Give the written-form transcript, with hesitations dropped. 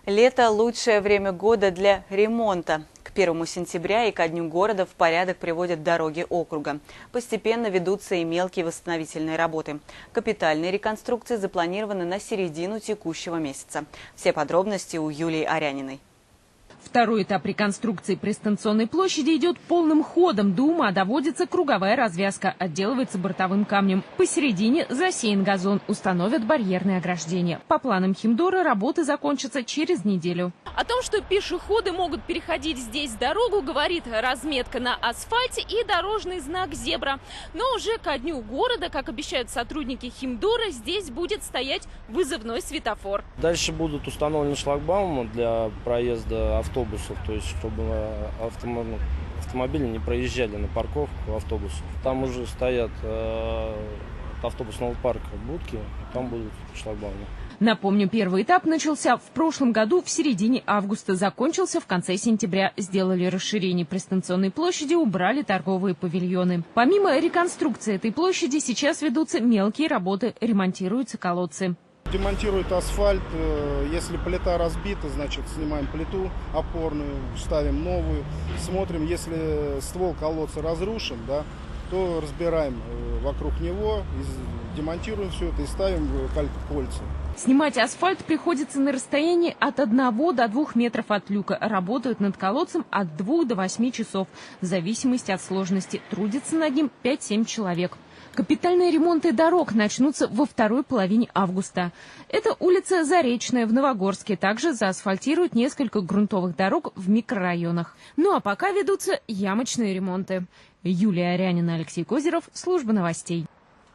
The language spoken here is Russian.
Лето – лучшее время года для ремонта. К 1 сентября и ко Дню города в порядок приводят дороги округа. Постепенно ведутся и мелкие восстановительные работы. Капитальные реконструкции запланированы на середину текущего месяца. Все подробности у Юлии Аряниной. Второй этап реконструкции пристанционной площади идет полным ходом. До ума доводится круговая развязка, отделывается бортовым камнем. Посередине засеян газон, установят барьерные ограждения. По планам Химдора работы закончатся через неделю. О том, что пешеходы могут переходить здесь дорогу, говорит разметка на асфальте и дорожный знак «Зебра». Но уже ко Дню города, как обещают сотрудники Химдора, здесь будет стоять вызывной светофор. Дальше будут установлены шлагбаумы для проезда автобусов, то есть чтобы автомобили не проезжали на парковку автобусов. Там уже стоят от автобусного парка будки, там будут шлагбаумы. Напомню, первый этап начался в прошлом году в середине августа, закончился в конце сентября. Сделали расширение пристанционной площади, убрали торговые павильоны. Помимо реконструкции этой площади сейчас ведутся мелкие работы, ремонтируются колодцы. Демонтируют асфальт, если плита разбита, значит снимаем плиту опорную, ставим новую, смотрим, если ствол колодца разрушен, да, то разбираем вокруг него, демонтируем все это и ставим кольца. Снимать асфальт приходится на расстоянии от 1 до 2 метров от люка. Работают над колодцем от 2 до 8 часов. В зависимости от сложности трудится над ним 5-7 человек. Капитальные ремонты дорог начнутся во второй половине августа. Это улица Заречная в Новогорске. Также заасфальтируют несколько грунтовых дорог в микрорайонах. Ну а пока ведутся ямочные ремонты. Юлия Арянина, Алексей Козеров, служба новостей.